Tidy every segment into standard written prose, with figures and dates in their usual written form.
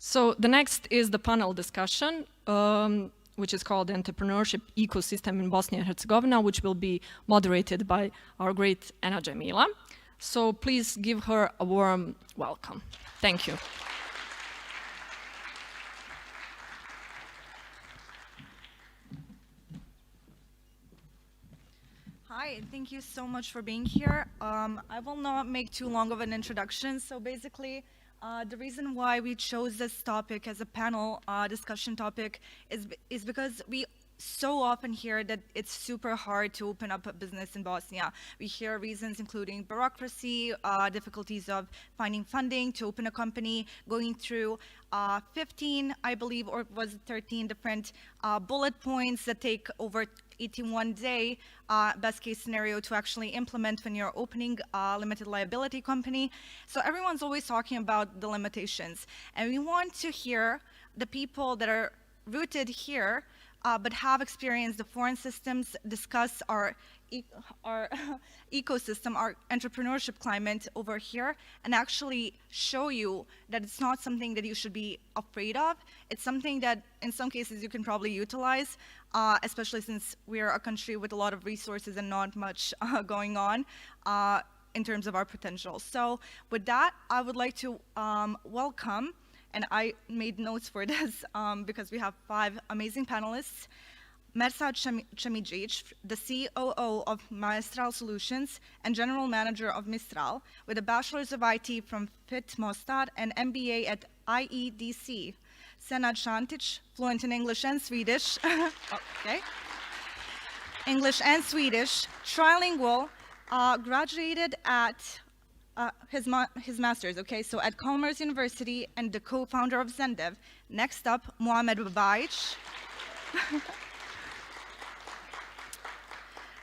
So the next is the panel discussion, which is called Entrepreneurship Ecosystem in Bosnia and Herzegovina, which will be moderated by our great Ena Dzemila. So please give her a warm welcome. Thank you. Hi, thank you so much for being here. I will not make too long of an introduction. So basically, the reason why we chose this topic as a panel discussion topic is because we so often hear that it's super hard to open up a business in Bosnia. We hear reasons including bureaucracy, difficulties of finding funding to open a company, going through 15, I believe, or was it 13 different bullet points that take over 81 day best case scenario to actually implement when you're opening a limited liability company. So everyone's always talking about the limitations, and we want to hear the people that are rooted here but have experienced the foreign systems, discuss our ecosystem, our entrepreneurship climate over here, and actually show you that it's not something that you should be afraid of. It's something that in some cases you can probably utilize, especially since we're a country with a lot of resources and not much going on in terms of our potential. So with that, I would like to welcome, and I made notes for this because we have 5 amazing panelists. Mersed Camdzic, the COO of Mistral Solutions and General Manager of Mistral, with a Bachelor's of IT from FIT Mostar and MBA at IEDC. Senad Santic, fluent in English and Swedish. Okay. English and Swedish, trilingual, graduated at his master's, okay, so at Commerce University and the co-founder of ZenDev. Next up, Muamer Babajic.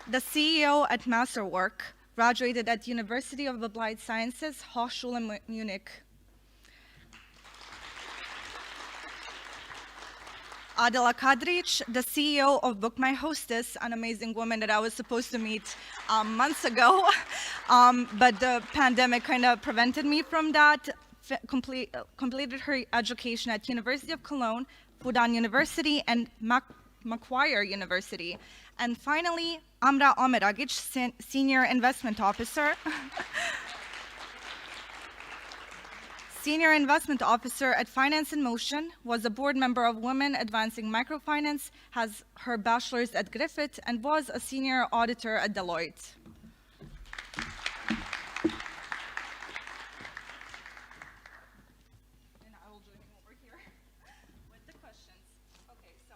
The CEO at Masterwork, graduated at University of Applied Sciences, Hochschule Munich. Adela Kadiric, the CEO of BookMyHostess, an amazing woman that I was supposed to meet months ago, but the pandemic kind of prevented me from that. Completed her education at University of Cologne, Fudan University, and Macquarie University. And finally, Amra Omeragic, Senior Investment Officer. Senior Investment Officer at Finance in Motion, was a board member of Women Advancing Microfinance, has her bachelor's at Griffith, and was a senior auditor at Deloitte. And I will join him over here with the questions. Okay, so.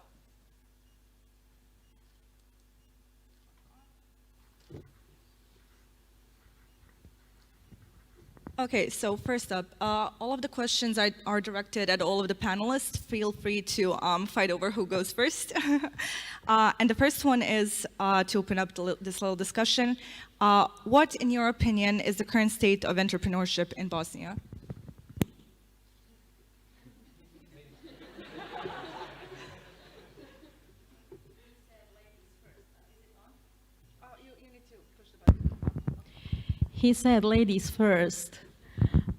Okay, so first up, all of the questions are directed at all of the panelists. Feel free to fight over who goes first. And the first one is to open up this little discussion. What, in your opinion, is the current state of entrepreneurship in Bosnia? He said ladies first.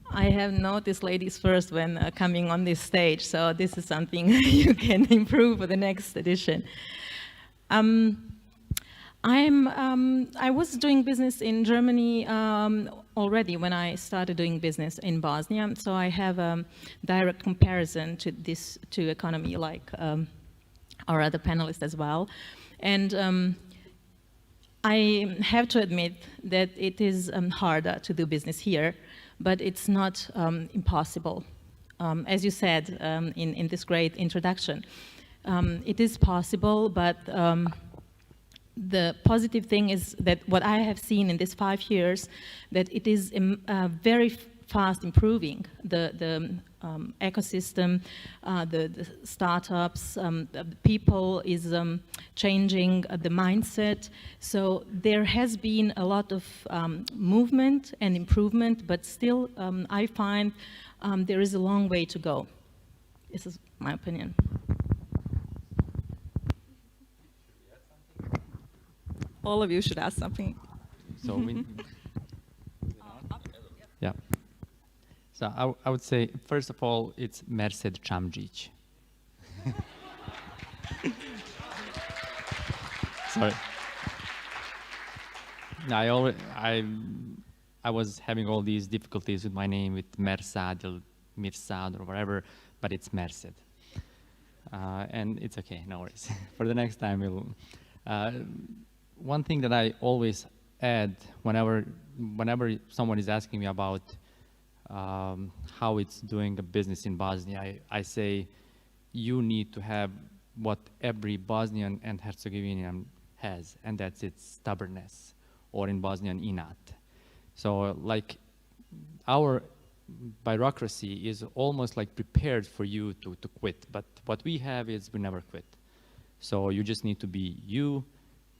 I have noticed ladies first when coming on this stage, so this is something you can improve for the next edition. I was doing business in Germany already when I started doing business in Bosnia, so I have a direct comparison to this economy, like our other panelists as well. And I have to admit that it is harder to do business here, but it's not impossible. As you said in this great introduction, it is possible, but the positive thing is that what I have seen in these 5 years, that it is very fast improving the ecosystem, the startups, the people is changing the mindset. So there has been a lot of movement and improvement, but still I find there is a long way to go. This is my opinion. All of you should ask something. So yeah. So I would say, first of all, it's Mersed Camdzic. Sorry. I was having all these difficulties with my name, with Mersed or Mirsad or whatever, but it's Mersed. And it's okay, no worries. For the next time, we'll... one thing that I always add whenever someone is asking me about how it's doing a business in Bosnia, I say you need to have what every Bosnian and Herzegovinian has, and that's its stubbornness, or in Bosnian, inat. So like our bureaucracy is almost like prepared for you to quit, but what we have is we never quit. So you just need to be you,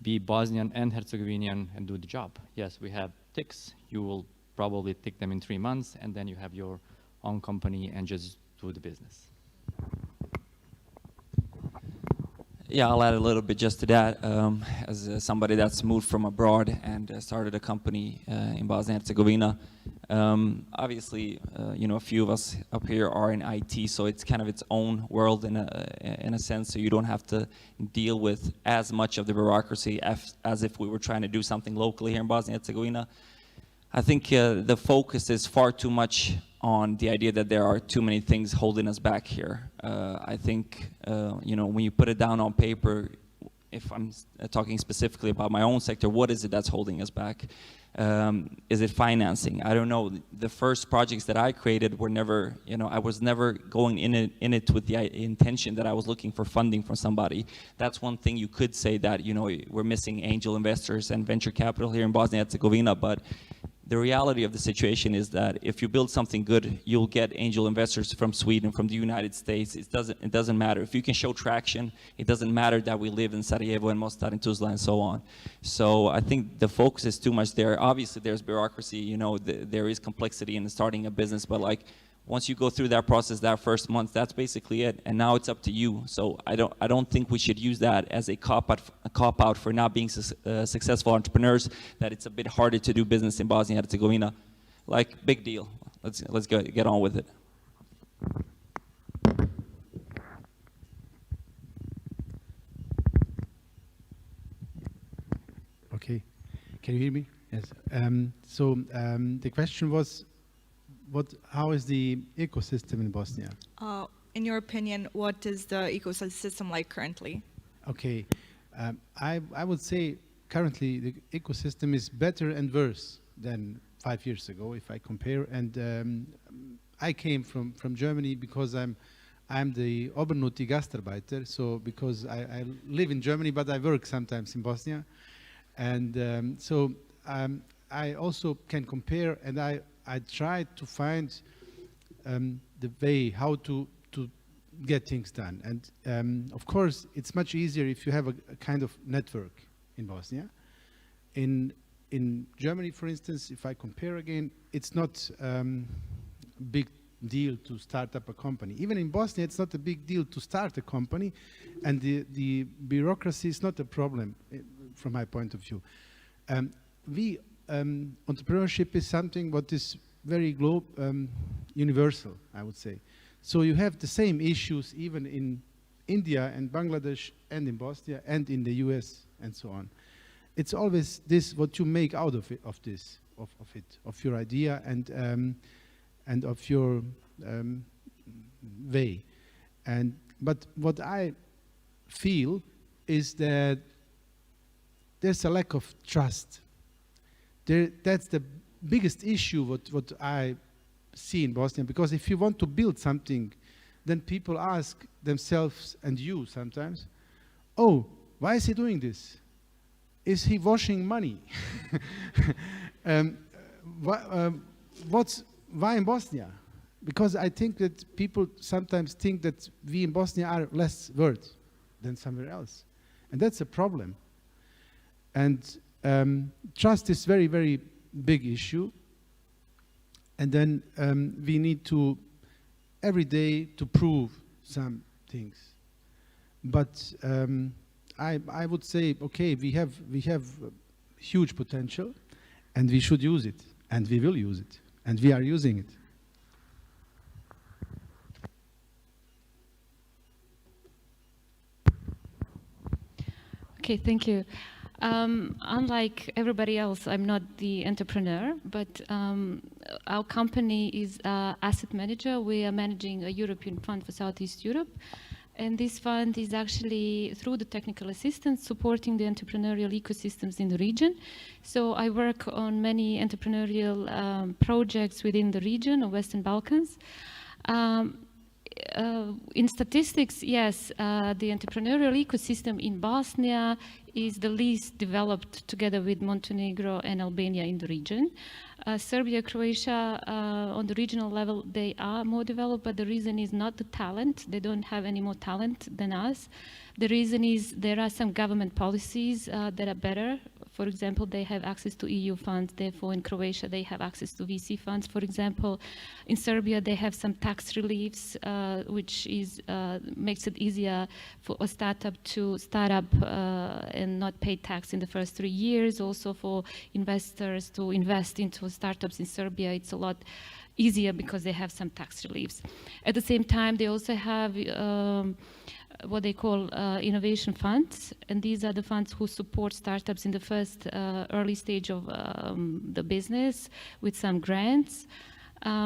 be Bosnian and Herzegovinian, and do the job. Yes, we have ticks. You will probably tick them in 3 months, and then you have your own company and just do the business. Yeah, I'll add a little bit just to that. As somebody that's moved from abroad and started a company in Bosnia Herzegovina, obviously, you know, a few of us up here are in IT, so it's kind of its own world in a sense. So you don't have to deal with as much of the bureaucracy as if we were trying to do something locally here in Bosnia Herzegovina. I think the focus is far too much on the idea that there are too many things holding us back here. I think, you know, when you put it down on paper, if I'm talking specifically about my own sector, what is it that's holding us back? Is it financing? I don't know. The first projects that I created were never, you know, I was never going in it with the intention that I was looking for funding from somebody. That's one thing you could say, that, you know, we're missing angel investors and venture capital here in Bosnia Herzegovina, but the reality of the situation is that if you build something good, you'll get angel investors from Sweden, from the United States. It doesn't matter. If you can show traction, it doesn't matter that we live in Sarajevo and Mostar and Tuzla and so on. So I think the focus is too much there. Obviously, there's bureaucracy. You know, there is complexity in starting a business, but like, once you go through that process, that first month, that's basically it. And now it's up to you. So I don't think we should use that as a cop-out for not being successful entrepreneurs, that it's a bit harder to do business in Bosnia and Herzegovina. Like, big deal. Let's get on with it. Okay. Can you hear me? Yes. The question was, how is the ecosystem in Bosnia? In your opinion, what is the ecosystem like currently? Okay, I would say currently the ecosystem is better and worse than 5 years ago, if I compare. And I came from Germany because I'm the Obernuti Gastarbeiter, so because I live in Germany, but I work sometimes in Bosnia. And I also can compare, and I tried to find the way how to get things done. And of course, it's much easier if you have a kind of network in Bosnia. In Germany, for instance, if I compare again, it's not big deal to start up a company. Even in Bosnia, it's not a big deal to start a company, and the bureaucracy is not a problem from my point of view. Entrepreneurship is something what is very universal, I would say. So you have the same issues even in India and Bangladesh and in Bosnia and in the US and so on. It's always this what you make out of it, of your idea and of your way. But what I feel is that there's a lack of trust. That's the biggest issue what I see in Bosnia, because if you want to build something, then people ask themselves, and you sometimes, oh, why is he doing this? Is he washing money? Why in Bosnia? Because I think that people sometimes think that we in Bosnia are less worth than somewhere else. And that's a problem. And trust is very, very big issue. And then we need to, every day, to prove some things. But I would say, okay, we have huge potential, and we should use it, and we will use it, and we are using it. Okay, thank you. Unlike everybody else, I'm not the entrepreneur, but our company is an asset manager. We are managing a European fund for Southeast Europe. And this fund is actually, through the technical assistance, supporting the entrepreneurial ecosystems in the region. So I work on many entrepreneurial projects within the region of Western Balkans. In statistics, yes, the entrepreneurial ecosystem in Bosnia is the least developed, together with Montenegro and Albania in the region. Serbia, Croatia, on the regional level, they are more developed, but the reason is not the talent. They don't have any more talent than us. The reason is there are some government policies that are better. For example, they have access to EU funds. Therefore, in Croatia, they have access to VC funds. For example, in Serbia, they have some tax reliefs, which is, makes it easier for a startup to start up and not pay tax in the first 3 years. Also for investors to invest into startups in Serbia, it's a lot easier because they have some tax reliefs. At the same time, they also have what they call innovation funds, and these are the funds who support startups in the first early stage of the business with some grants.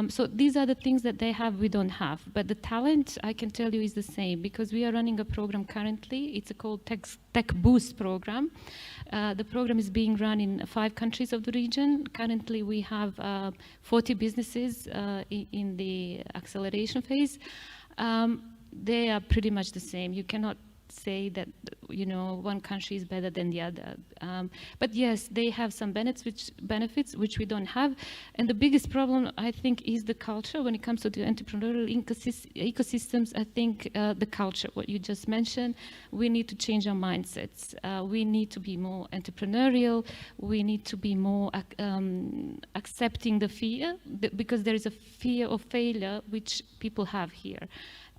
So these are the things that they have, we don't have. But the talent, I can tell you, is the same, because we are running a program currently. It's called Tech Boost program. The program is being run in 5 countries of the region. Currently, we have 40 businesses in the acceleration phase. They are pretty much the same. You cannot say that, you know, one country is better than the other. But yes, they have some benefits which we don't have. And the biggest problem, I think, is the culture. When it comes to the entrepreneurial ecosystems, I think the culture, what you just mentioned, we need to change our mindsets. We need to be more entrepreneurial. We need to be more accepting the fear, because there is a fear of failure which people have here.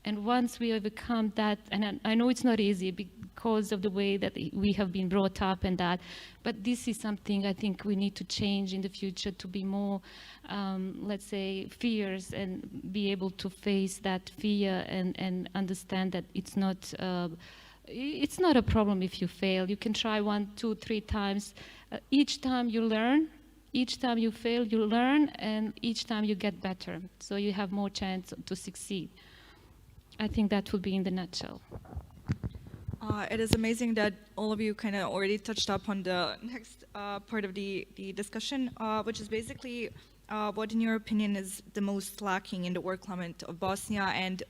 And once we overcome that, and I know it's not easy because of the way that we have been brought up and that, but this is something I think we need to change in the future to be more, let's say, fierce and be able to face that fear and understand that it's not a problem if you fail. You can try 1, 2, 3 times. Each time you learn. Each time you fail, you learn, and each time you get better. So you have more chance to succeed. I think that would be in the nutshell. It is amazing that all of you kind of already touched up on the next part of the discussion, which is basically what, in your opinion, is the most lacking in the work climate of Bosnia, and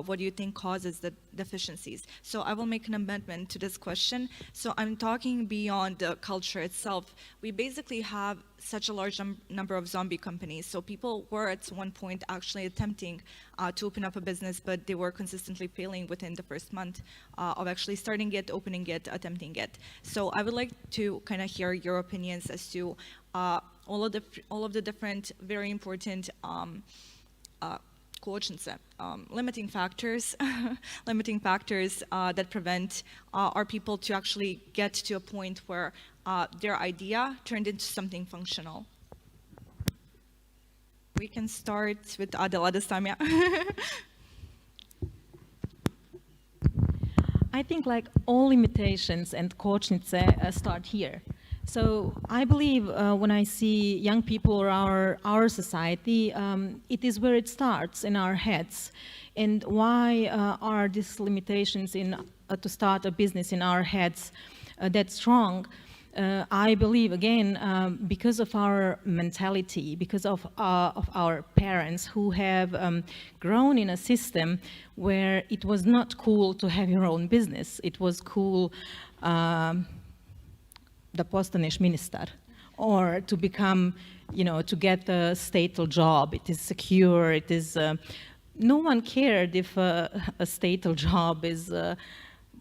what do you think causes the deficiencies? So I will make an amendment to this question. So I'm talking beyond the culture itself. We basically have such a large number of zombie companies. So people were at one point actually attempting to open up a business, but they were consistently failing within the first month of actually starting it, opening it, attempting it. So I would like to kind of hear your opinions as to all of the different, very important limiting factors, that prevent our people to actually get to a point where their idea turned into something functional. We can start with Adela this time, yeah. I think like all limitations and kočnice start here. So I believe when I see young people or our society, it is where it starts, in our heads. And why are these limitations to start a business in our heads that strong? I believe, again, because of our mentality, because of our parents who have grown in a system where it was not cool to have your own business. It was cool da postaneš ministar, or to become, you know, to get a stable job. It is secure. It is. No one cared if a stable job is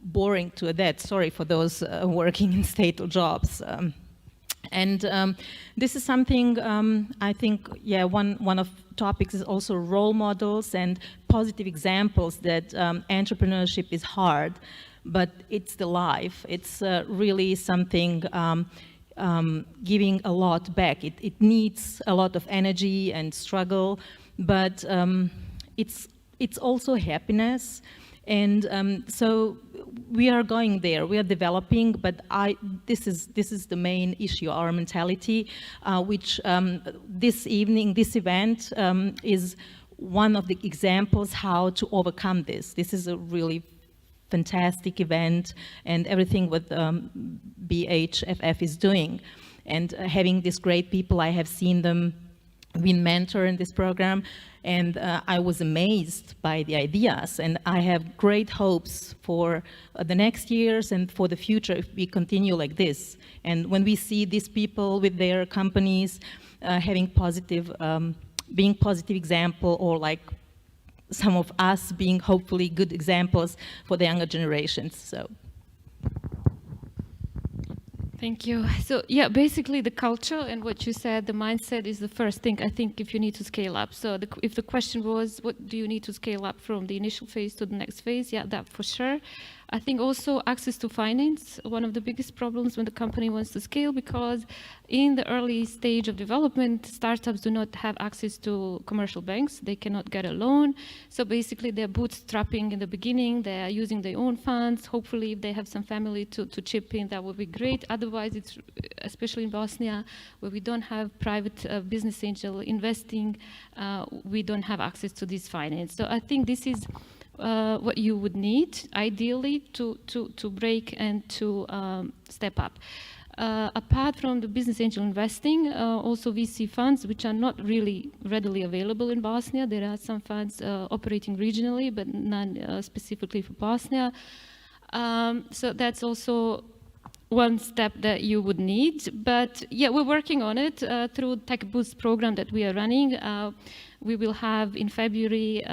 boring to a death. Sorry for those working in stable jobs. This is something I think, yeah, one of topics is also role models and positive examples that entrepreneurship is hard, but it's the life. It's really something giving a lot back. It needs a lot of energy and struggle, but it's also happiness. And so we are going there, we are developing, but this is the main issue, our mentality, which this evening, this event is one of the examples how to overcome this. This is a really fantastic event, and everything what BHFF is doing. And having these great people, I have seen them been mentor in this program, and I was amazed by the ideas, and I have great hopes for the next years and for the future if we continue like this. And when we see these people with their companies having positive, being positive example, or like some of us being hopefully good examples for the younger generations. So. Thank you. So yeah, basically the culture and what you said, the mindset is the first thing, I think, if you need to scale up. So if the question was, what do you need to scale up from the initial phase to the next phase? Yeah, that for sure. I think also access to finance, one of the biggest problems when the company wants to scale, because in the early stage of development, startups do not have access to commercial banks. They cannot get a loan. So basically they're bootstrapping in the beginning. They're using their own funds. Hopefully if they have some family to chip in, that would be great. Otherwise, it's, especially in Bosnia, where we don't have private business angel investing, we don't have access to this finance. So I think this is what you would need, ideally, to break and to step up. Apart from the business angel investing, also VC funds, which are not really readily available in Bosnia. There are some funds operating regionally, but none specifically for Bosnia. So that's also one step that you would need. But yeah, we're working on it through Tech Boost program that we are running. We will have in February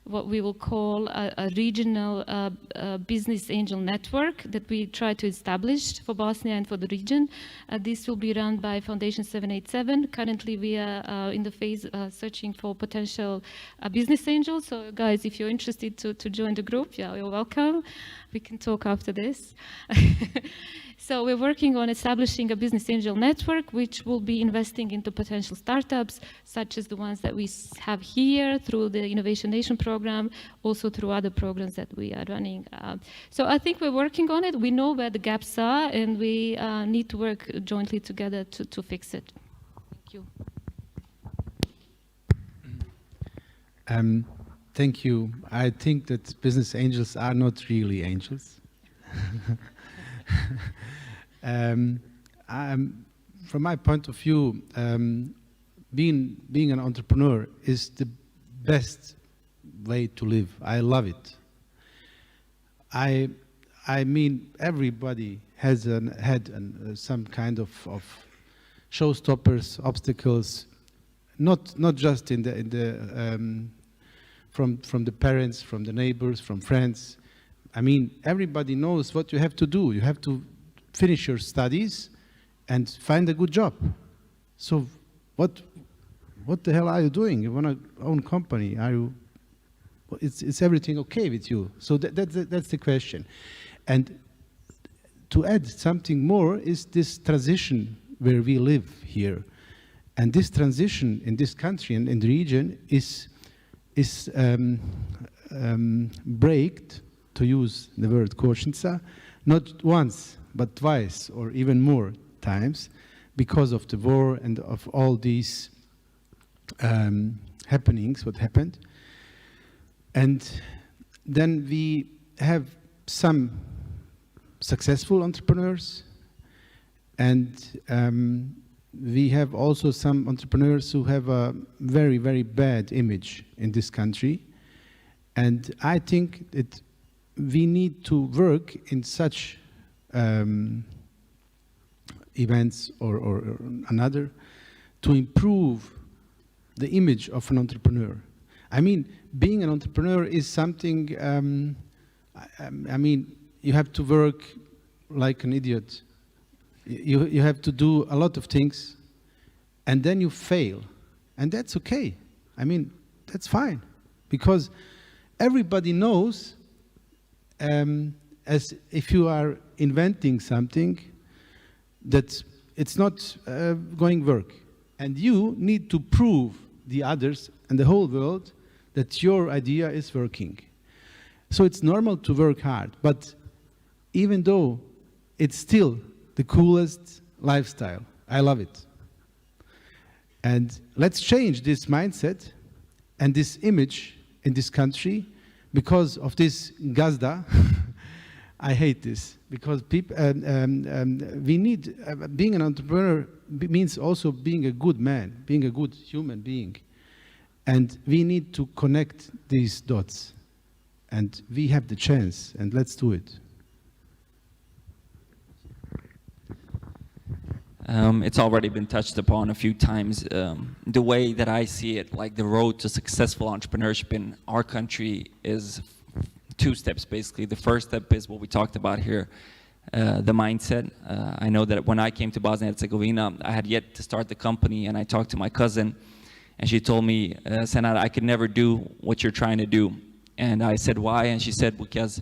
what we will call a regional business angel network that we try to establish for Bosnia and for the region. This will be run by Foundation 787. Currently, we are in the phase searching for potential business angels. So guys, if you're interested to join the group, yeah, you're welcome. We can talk after this. So we're working on establishing a business angel network, which will be investing into potential startups, such as the ones that we have here through the Innovation Nation program, also through other programs that we are running. So I think we're working on it. We know where the gaps are, and we need to work jointly together to fix it. Thank you. Thank you. I think that business angels are not really angels. From my point of view, being an entrepreneur is the best way to live. I love it. I mean, everybody has had some kind of showstoppers, obstacles, not just in the from the parents, from the neighbors, from friends. I mean, everybody knows what you have to do. You have to finish your studies and find a good job. So what the hell are you doing? You want to own company? Are you? Is everything okay with you? So that's the question. And to add something more is this transition where we live here. And this transition in this country and in the region is braked, to use the word kočnica, not once, but twice or even more times because of the war and of all these happenings, what happened. And then we have some successful entrepreneurs, and we have also some entrepreneurs who have a very, very bad image in this country. And I think that we need to work in such events or another to improve the image of an entrepreneur. I mean, being an entrepreneur is something, I mean, you have to work like an idiot. You have to do a lot of things, and then you fail. And that's okay. I mean, that's fine. Because everybody knows, as if you are inventing something, that it's not going to work. And you need to prove the others and the whole world that your idea is working. So it's normal to work hard, but even though it's still the coolest lifestyle, I love it. And let's change this mindset and this image in this country because of this gazda. I hate this because people, we need, being an entrepreneur means also being a good man, being a good human being. And we need to connect these dots. And we have the chance, and let's do it. It's already been touched upon a few times. The way that I see it, like the road to successful entrepreneurship in our country is 2 steps, basically. The first step is what we talked about here, the mindset. I know that when I came to Bosnia Herzegovina, I had yet to start the company, and I talked to my cousin, and she told me, Senad, I could never do what you're trying to do. And I said, why? And she said, because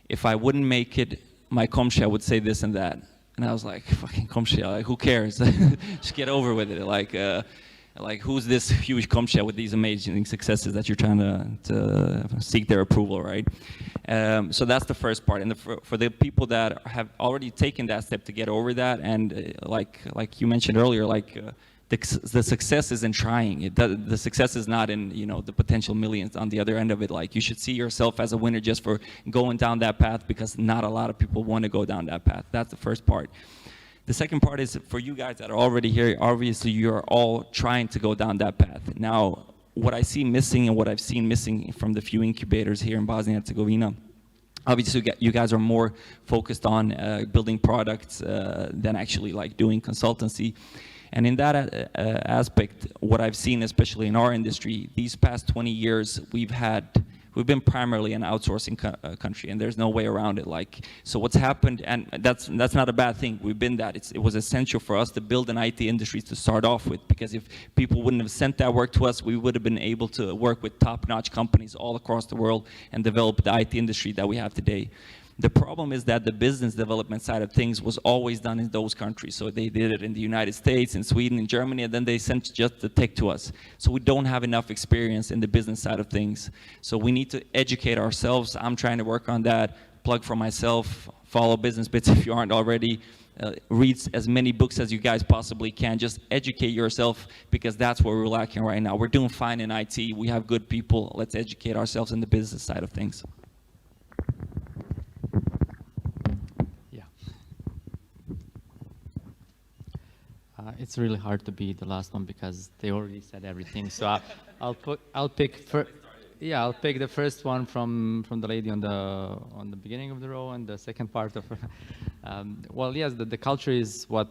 if I wouldn't make it, my komšija would say this and that. And I was like, fucking komšija, like, who cares? Just get over with it. Like who's this huge komšija with these amazing successes that you're trying to seek their approval, right? So that's the first part. And for the people that have already taken that step to get over that, and like you mentioned earlier, the success is in trying. The success is not in, you know, the potential millions on the other end of it. Like, you should see yourself as a winner just for going down that path, because not a lot of people want to go down that path. That's the first part. The second part is for you guys that are already here, obviously you're all trying to go down that path. Now, what I see missing and what I've seen missing from the few incubators here in Bosnia and Herzegovina, obviously you guys are more focused on building products than actually like doing consultancy. And in that aspect, what I've seen, especially in our industry, these past 20 years, we've been primarily an outsourcing country, and there's no way around it. Like, so what's happened, and that's not a bad thing. We've been that. It was essential for us to build an IT industry to start off with, because if people wouldn't have sent that work to us, we would have been able to work with top-notch companies all across the world and develop the IT industry that we have today. The problem is that the business development side of things was always done in those countries. So they did it in the United States, in Sweden, in Germany, and then they sent just the tech to us. So we don't have enough experience in the business side of things. So we need to educate ourselves. I'm trying to work on that. Plug for myself, follow Business Bits if you aren't already. Read as many books as you guys possibly can. Just educate yourself, because that's where we're lacking right now. We're doing fine in IT. We have good people. Let's educate ourselves in the business side of things. It's really hard to be the last one because they already said everything. So I'll pick the first one from the lady on the beginning of the row, and the second part of. Well, yes, the culture is what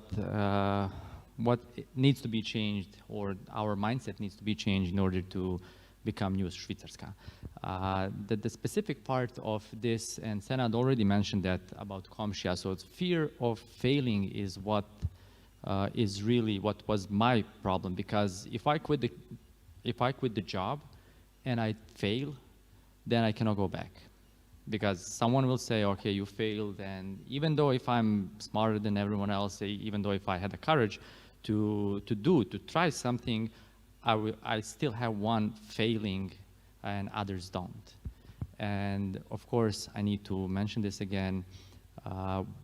needs to be changed, or our mindset needs to be changed in order to become new Švicarska. The specific part of this, and Senad already mentioned that about komšija. So it's fear of failing is what. Is really what was my problem, because if I quit the job and I fail, then I cannot go back, because someone will say, okay, you failed, and even though if I'm smarter than everyone else, even though if I had the courage to try something, I still have one failing and others don't. And of course I need to mention this again.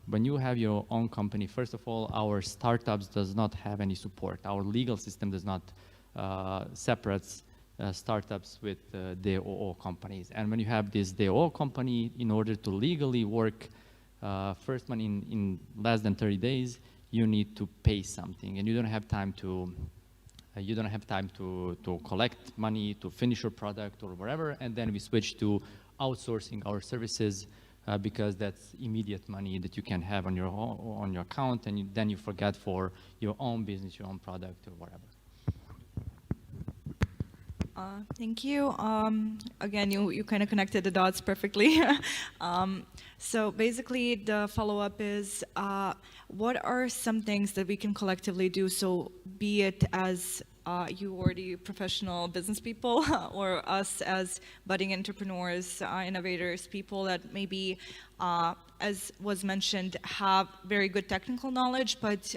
When you have your own company, first of all, our startups does not have any support. Our legal system does not separate startups with DOO companies. And when you have this DOO company, in order to legally work first one in less than 30 days, you need to pay something, and you don't have time to collect money to finish your product or whatever. And then we switch to outsourcing our services. Because that's immediate money that you can have on your account, and then you forget for your own business, your own product, or whatever. Thank you. Again, you kind of connected the dots perfectly. So basically, the follow-up is, what are some things that we can collectively do? So be it as you already professional business people, or us as budding entrepreneurs, innovators, people that maybe, as was mentioned, have very good technical knowledge, but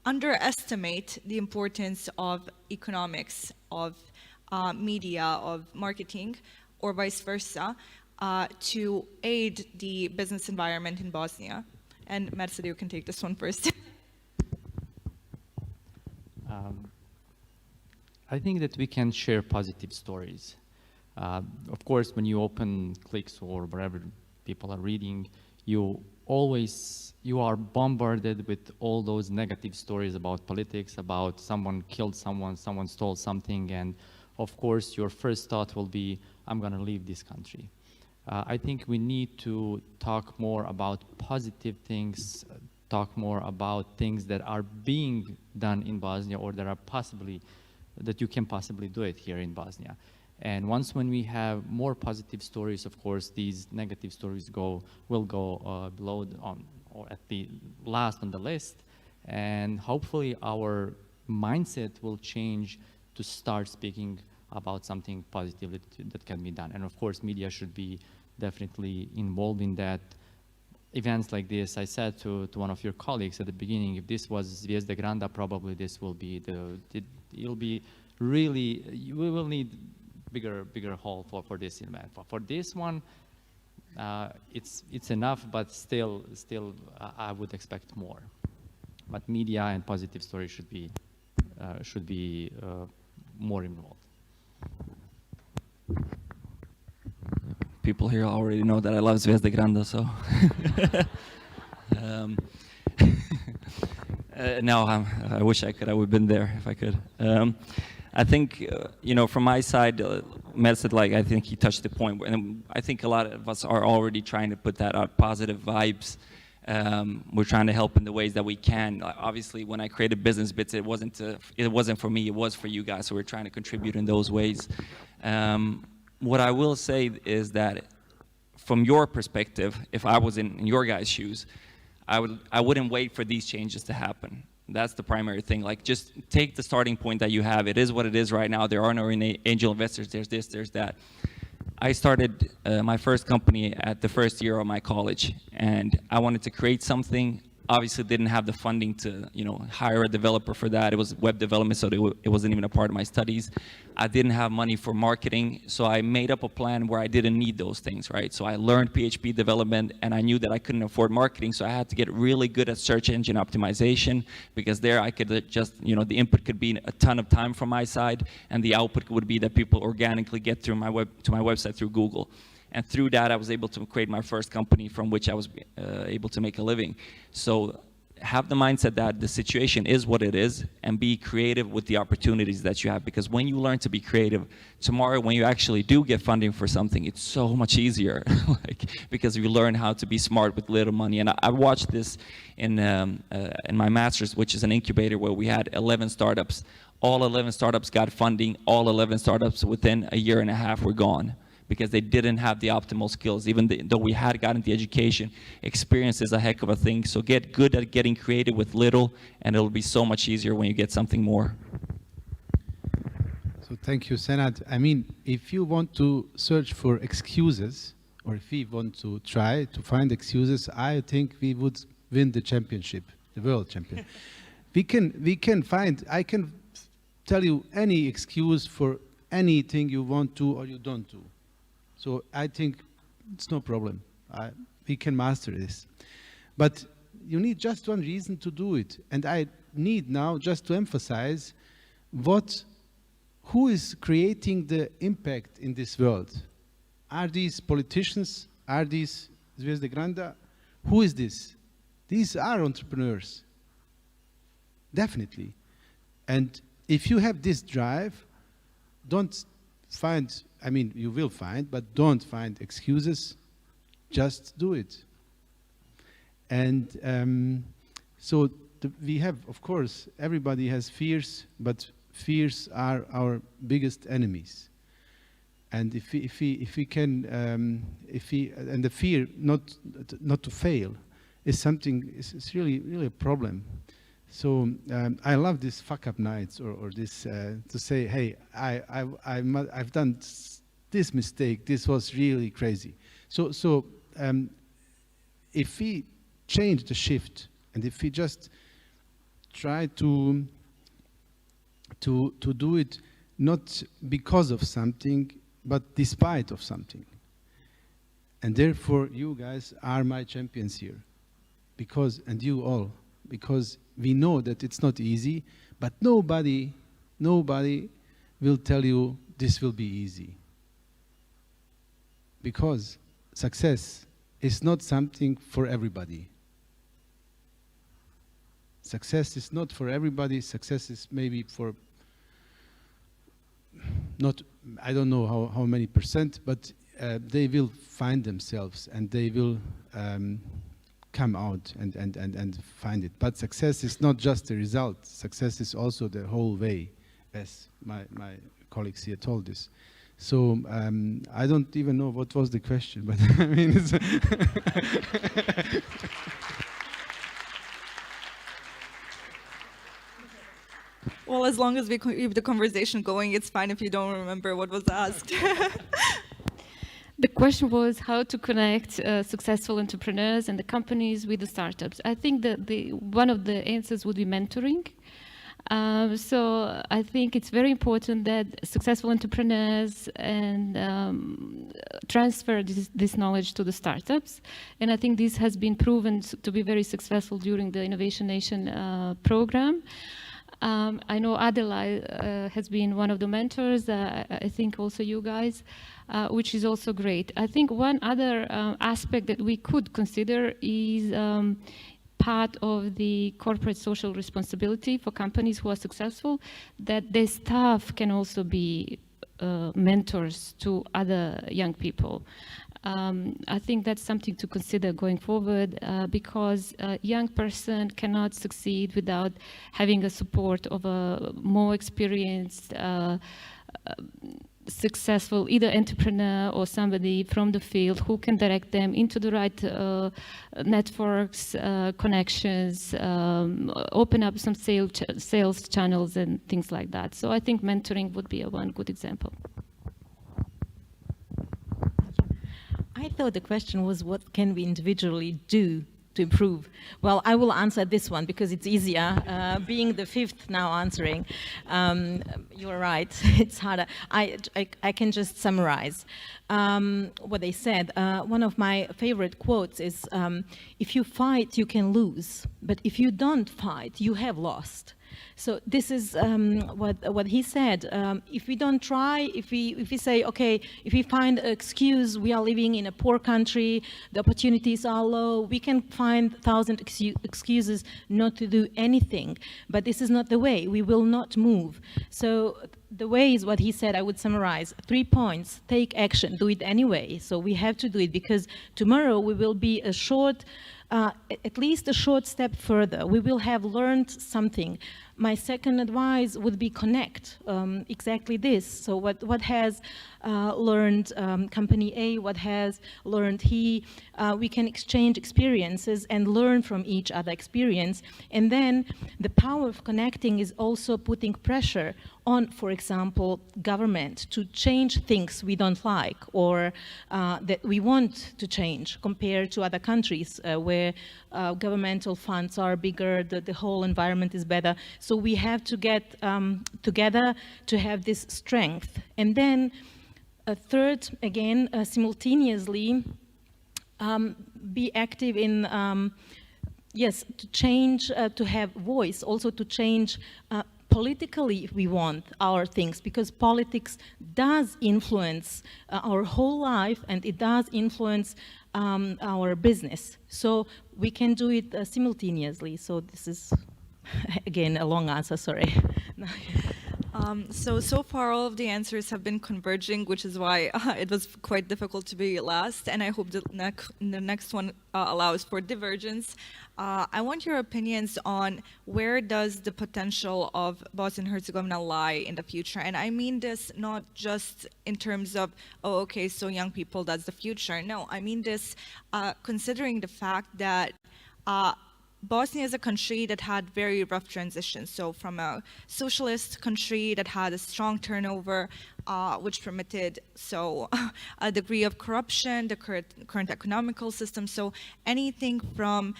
underestimate the importance of economics, of media, of marketing, or vice versa, to aid the business environment in Bosnia? And Mersed, you can take this one first. I think that we can share positive stories. Of course, when you open clicks or wherever people are reading, you are bombarded with all those negative stories about politics, about someone killed someone, someone stole something, and of course your first thought will be, I'm going to leave this country. I think we need to talk more about positive things, talk more about things that are being done in Bosnia or that you can possibly do it here in Bosnia. And when we have more positive stories, of course, these negative stories will go below or at the last on the list. And hopefully our mindset will change to start speaking about something positive that can be done. And of course, media should be definitely involved in that. Events like this, I said to one of your colleagues at the beginning, if this was Zvezda Granda, probably this will be it'll be really, we will need bigger hall for this event. For this one, it's enough, but still I would expect more. But media and positive stories should be more involved. People here already know that I love Zvezda Granda, so. No, I wish I could. I would have been there if I could. I think, from my side, Mersed, I think he touched the point, and I think a lot of us are already trying to put that out, positive vibes. We're trying to help in the ways that we can. Obviously, when I created Business Bits, it wasn't for me, it was for you guys, so we're trying to contribute in those ways. What I will say is that from your perspective, if I was in your guys' shoes, I wouldn't wait for these changes to happen. That's the primary thing. Just take the starting point that you have. It is what it is right now. There are no angel investors. There's this, there's that. I started my first company at the first year of my college, and I wanted to create something. Obviously didn't have the funding to hire a developer for that. It was web development, so it wasn't even a part of my studies. I didn't have money for marketing, so I made up a plan where I didn't need those things, right? So I learned PHP development, and I knew that I couldn't afford marketing, so I had to get really good at search engine optimization, because there I could just, the input could be a ton of time from my side, and the output would be that people organically get to my website through Google. And through that, I was able to create my first company from which I was able to make a living. So have the mindset that the situation is what it is, and be creative with the opportunities that you have. Because when you learn to be creative, tomorrow when you actually do get funding for something, it's so much easier, because you learn how to be smart with little money. And I watched this in my master's, which is an incubator where we had 11 startups. All 11 startups got funding. All 11 startups within a year and a half were gone, because they didn't have the optimal skills. Even though we had gotten the education, experience is a heck of a thing. So get good at getting creative with little, and it'll be so much easier when you get something more. So thank you, Senad. I mean, if you want to search for excuses, or if we want to try to find excuses, I think we would win the championship, the world champion. we can find, I can tell you any excuse for anything you want to or you don't do. So I think it's no problem. We can master this. But you need just one reason to do it. And I need now just to emphasize who is creating the impact in this world? Are these politicians? Are these Zvezda Granda? Who is this? These are entrepreneurs. Definitely. And if you have this drive, don't find, I mean, you will find, but don't find excuses. Just do it. And so we have, of course, everybody has fears, but fears are our biggest enemies. And if we can, and the fear not to fail is something, it's really a problem. So I love these fuck up nights, or this to say, hey, I've done this mistake. This was really crazy. So if we change the shift, and if we just try to do it not because of something, but despite of something. And therefore, you guys are my champions here. Because, and you all, because we know that it's not easy, but nobody will tell you this will be easy. Because success is not something for everybody. Success is not for everybody. Success is maybe for not, I don't know how many percent, but they will find themselves and they will come out and find it. But success is not just the result. Success is also the whole way, as my colleagues here told us. So I don't even know what was the question, but I mean, it's Well, as long as we keep the conversation going, it's fine if you don't remember what was asked. The question was how to connect successful entrepreneurs and the companies with the startups. I think that one of the answers would be mentoring. So I think it's very important that successful entrepreneurs and transfer this knowledge to the startups. And I think this has been proven to be very successful during the Innovation Nation program. I know Adela has been one of the mentors, I think also you guys, which is also great. I think one other aspect that we could consider is part of the corporate social responsibility for companies who are successful, that their staff can also be mentors to other young people. I think that's something to consider going forward because a young person cannot succeed without having a support of a more experienced, successful either entrepreneur or somebody from the field who can direct them into the right networks, connections, open up some sales channels and things like that. So I think mentoring would be one good example. I thought the question was what can we individually do to improve? Well, I will answer this one because it's easier, being the fifth now answering. You're right, it's harder. I can just summarize what they said. One of my favorite quotes is, if you fight, you can lose, but if you don't fight, you have lost. So this is what he said. If we don't try, if we say, okay, if we find an excuse, we are living in a poor country, the opportunities are low, we can find 1,000 excuses not to do anything. But this is not the way. We will not move. So the way is what he said. I would summarize 3 points. Take action. Do it anyway. So we have to do it because tomorrow we will be a short, at least a short step further. We will have learned something. My second advice would be connect, exactly this. So what has learned company A, what has learned he, we can exchange experiences and learn from each other experience. And then the power of connecting is also putting pressure on, for example, government to change things we don't like or that we want to change compared to other countries where governmental funds are bigger, the whole environment is better. So we have to get together to have this strength. And then a third, again, simultaneously, be active in, yes, to change, to have voice, also to change politically if we want our things, because politics does influence our whole life and it does influence our business. So we can do it simultaneously. So this is, again, a long answer, sorry. So far all of the answers have been converging, which is why it was quite difficult to be last, and I hope the next one allows for divergence. I want your opinions on where does the potential of Bosnia and Herzegovina lie in the future, and I mean this not just in terms of, oh, okay, so young people, that's the future. No, I mean this considering the fact that Bosnia is a country that had very rough transitions. So from a socialist country that had a strong turnover, which permitted a degree of corruption, the current economical system. So anything from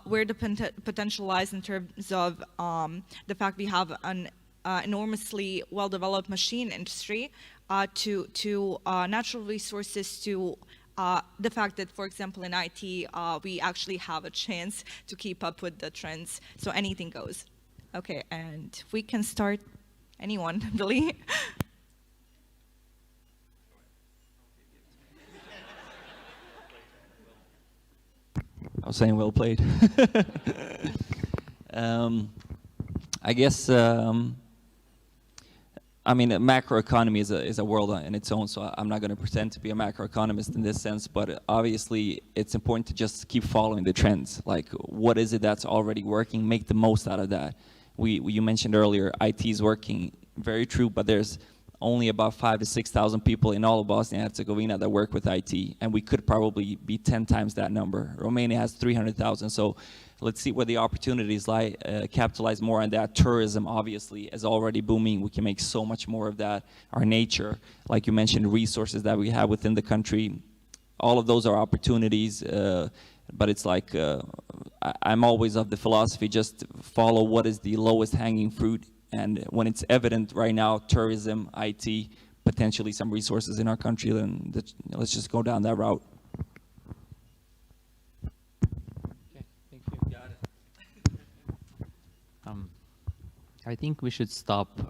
where the potential lies in terms of the fact we have an enormously well-developed machine industry, to natural resources, to the fact that, for example, in IT, we actually have a chance to keep up with the trends. So anything goes. Okay, and we can start, anyone, really. I was saying well played. I guess, I mean, a macroeconomy is a world in its own, so I'm not going to pretend to be a macroeconomist in this sense, but obviously it's important to just keep following the trends. Like, what is it that's already working? Make the most out of that. You mentioned earlier, IT is working, very true, but there's only about 5,000 to 6,000 people in all of Bosnia and Herzegovina that work with IT, and we could probably be 10 times that number. Romania has 300,000, so let's see where the opportunities lie, capitalize more on that. Tourism, obviously, is already booming. We can make so much more of that. Our nature, like you mentioned, resources that we have within the country, all of those are opportunities, but it's like, I'm always of the philosophy, just follow what is the lowest hanging fruit. And when it's evident right now, tourism, IT, potentially some resources in our country, then let's just go down that route. Okay, thank you. Got it. I think we should stop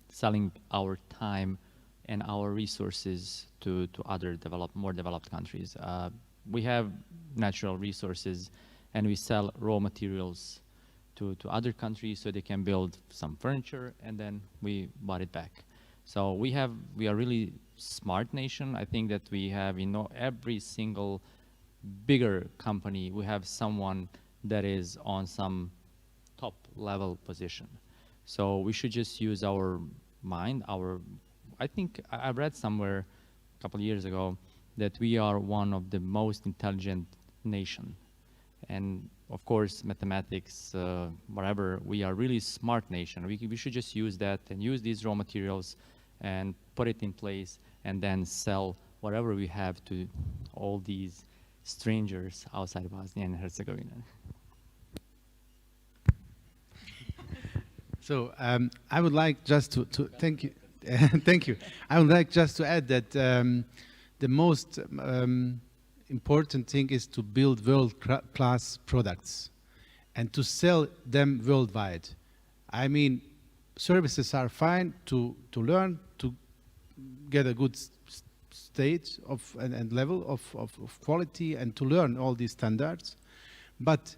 selling our time and our resources to other more developed countries. We have natural resources, and we sell raw materials to other countries so they can build some furniture, and then we bought it back. So we are really smart nation. I think that we have, every single bigger company, we have someone that is on some top level position. So we should just use our mind, I think I read somewhere a couple of years ago that we are one of the most intelligent nation. And of course, mathematics, whatever, we are really smart nation. We should just use that and use these raw materials and put it in place and then sell whatever we have to all these strangers outside Bosnia and Herzegovina. So I would like just to thank you. Thank you. I would like just to add that the most important thing is to build world-class products and to sell them worldwide. I mean, services are fine to learn, to get a good state of and level of quality and to learn all these standards. But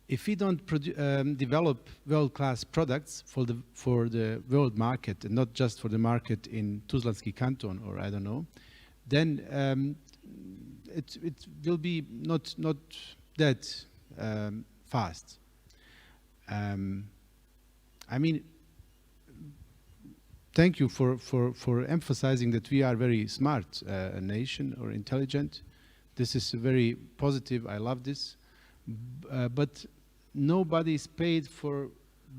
if we don't develop world-class products for the world market and not just for the market in Tuzlanski Canton or I don't know, then it will be not that fast. I mean, thank you for emphasizing that we are very smart nation or intelligent. This is very positive. I love this. But nobody is paid for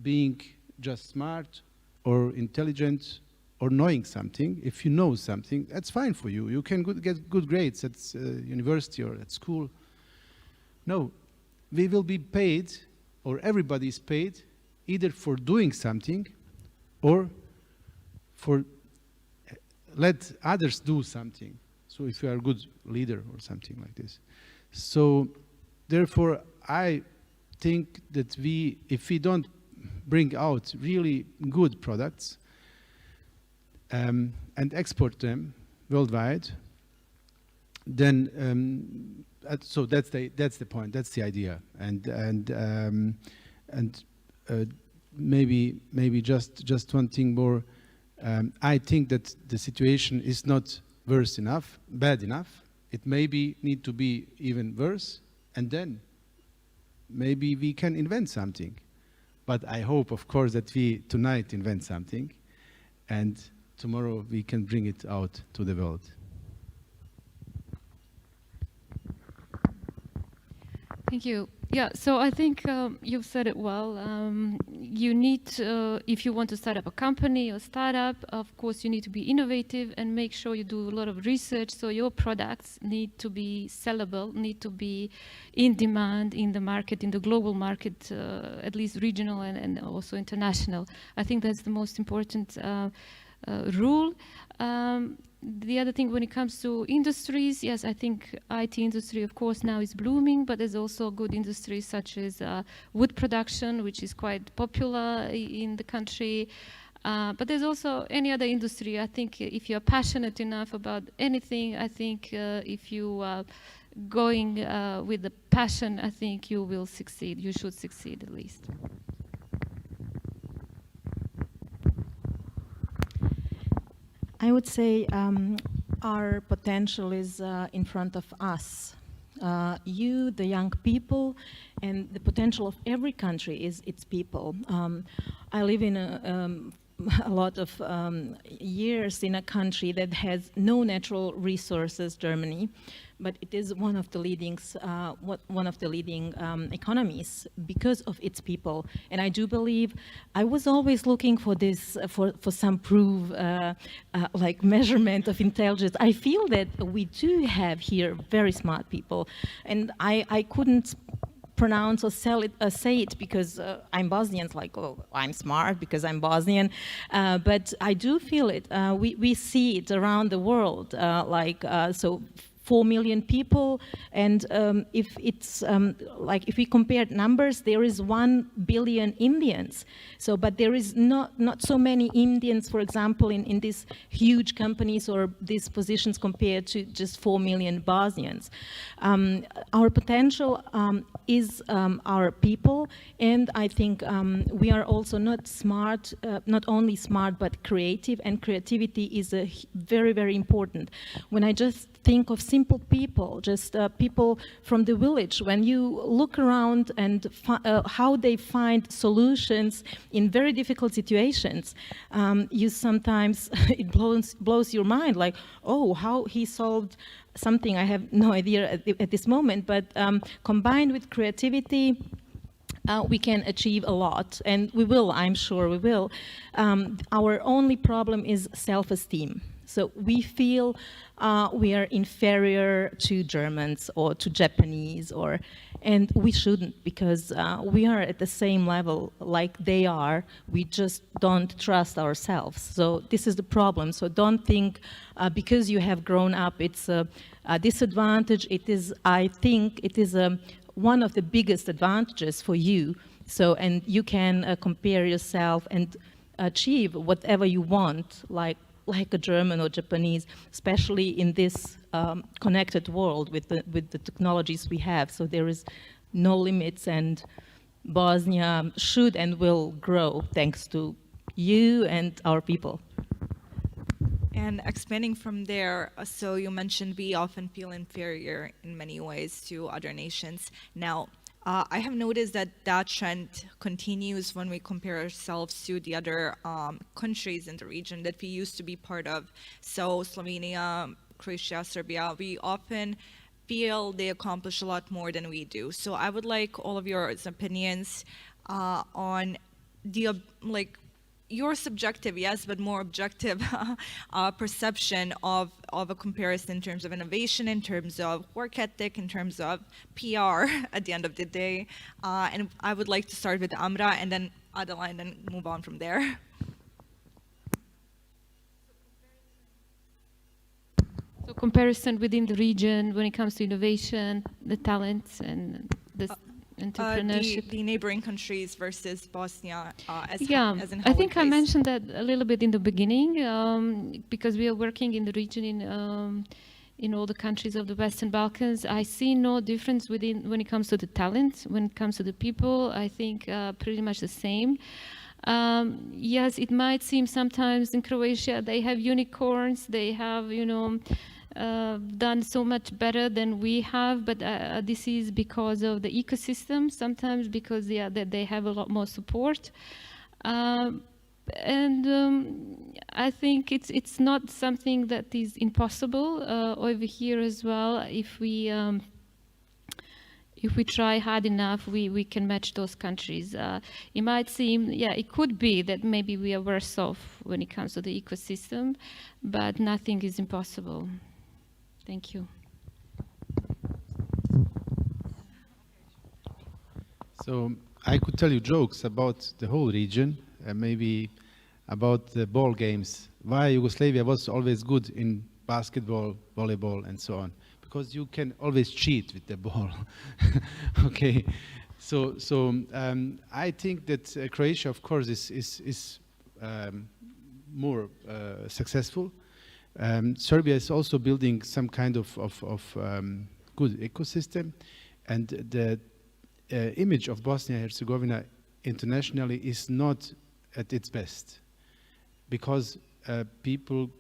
being just smart or intelligent or knowing something. If you know something, that's fine for you. You can get good grades at university or at school. No, we will be paid, or everybody is paid, either for doing something or for let others do something. So if you are a good leader or something like this. So therefore, I think that if we don't bring out really good products and export them worldwide, then so that's the point. That's the idea. And maybe just one thing more. I think that the situation is not worse enough, bad enough. It maybe need to be even worse, and then maybe we can invent something. But I hope, of course, that we tonight invent something, and tomorrow we can bring it out to the world. Thank you. Yeah, so I think you've said it well. You need, if you want to start up a company or startup, of course you need to be innovative and make sure you do a lot of research, so your products need to be sellable, need to be in demand in the market, in the global market, at least regional and also international. I think that's the most important rule. The other thing, when it comes to industries, yes, I think IT industry, of course, now is blooming, but there's also good industries such as wood production, which is quite popular in the country. But there's also any other industry. I think if you're passionate enough about anything, I think if you are going with the passion, I think you will succeed. You should succeed at least. I would say our potential is in front of us. You, the young people, and the potential of every country is its people. I live in a lot of years in a country that has no natural resources, Germany, but it is one of the leading economies because of its people. And I do believe I was always looking for this, for some proof, like measurement of intelligence. I feel that we do have here very smart people, and I couldn't pronounce or say it because I'm Bosnian. It's like, oh, I'm smart because I'm Bosnian, but I do feel it. We see it around the world, so 4 million people, and if it's like if we compare numbers, there is 1 billion Indians. So, but there is not so many Indians, for example, in these huge companies or these positions compared to just 4 million Bosnians. Our potential is our people, and I think we are also not smart, not only smart but creative, and creativity is very, very important. When I just think of simple people, just people from the village, when you look around and how they find solutions in very difficult situations, you sometimes, it blows your mind, like, oh, how he solved something, I have no idea at this moment, but combined with creativity, we can achieve a lot, and we will, I'm sure we will. Our only problem is self-esteem. So we feel we are inferior to Germans or to Japanese, and we shouldn't, because we are at the same level like they are. We just don't trust ourselves. So this is the problem. So don't think because you have grown up, it's a disadvantage. It is, I think, it is one of the biggest advantages for you. So, and you can compare yourself and achieve whatever you want, like a German or Japanese, especially in this connected world with the technologies we have. So there is no limits, and Bosnia should and will grow thanks to you and our people. And expanding from there, so you mentioned we often feel inferior in many ways to other nations. Now, I have noticed that that trend continues when we compare ourselves to the other countries in the region that we used to be part of. So Slovenia, Croatia, Serbia, we often feel they accomplish a lot more than we do. So I would like all of your opinions on the, your subjective, yes, but more objective perception of a comparison in terms of innovation, in terms of work ethic, in terms of PR at the end of the day. And I would like to start with Amra and then Adela and then move on from there. So comparison within the region when it comes to innovation, the talents, and the entrepreneurship. The neighboring countries versus Bosnia as in how I think I mentioned that a little bit in the beginning, because we are working in the region in all the countries of the Western Balkans. I see no difference when it comes to the talent, when it comes to the people. I think pretty much the same. Yes, it might seem sometimes in Croatia they have unicorns, they have, done so much better than we have, but this is because of the ecosystem, sometimes because they have a lot more support. And I think it's not something that is impossible over here as well. If we try hard enough, we can match those countries. It might seem, it could be that maybe we are worse off when it comes to the ecosystem, but nothing is impossible. Thank you. So I could tell you jokes about the whole region, maybe about the ball games why Yugoslavia was always good in basketball, volleyball, and so on. Because you can always cheat with the ball. Okay, so I think that Croatia, of course, is more successful. Serbia is also building some kind of good ecosystem, and the image of Bosnia and Herzegovina internationally is not at its best, because people,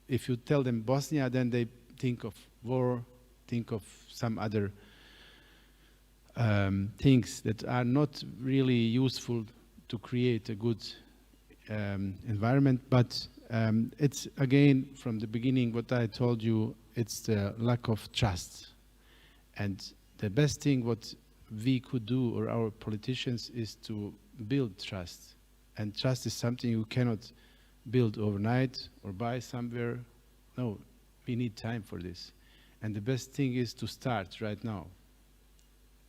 if you tell them Bosnia, then they think of war, think of some other things that are not really useful to create a good environment. But it's again, from the beginning, what I told you, it's the lack of trust. And the best thing what we could do, or our politicians, is to build trust. And trust is something you cannot build overnight or buy somewhere. No, we need time for this. And the best thing is to start right now.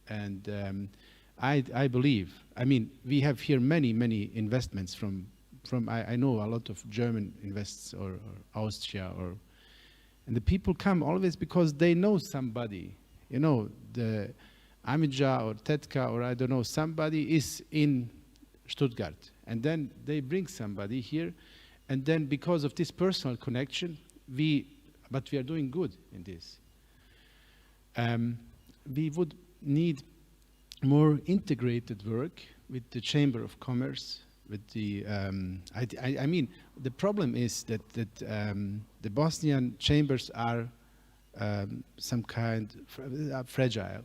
And I believe, I mean, we have here many investments from I know a lot of German invests or Austria, and the people come always because they know somebody, you know, the Amidža or Tetka, or I don't know, somebody is in Stuttgart, and then they bring somebody here, and then because of this personal connection, but we are doing good in this. We would need more integrated work with the Chamber of Commerce, with the I mean, the problem is that the Bosnian chambers are some kind fragile,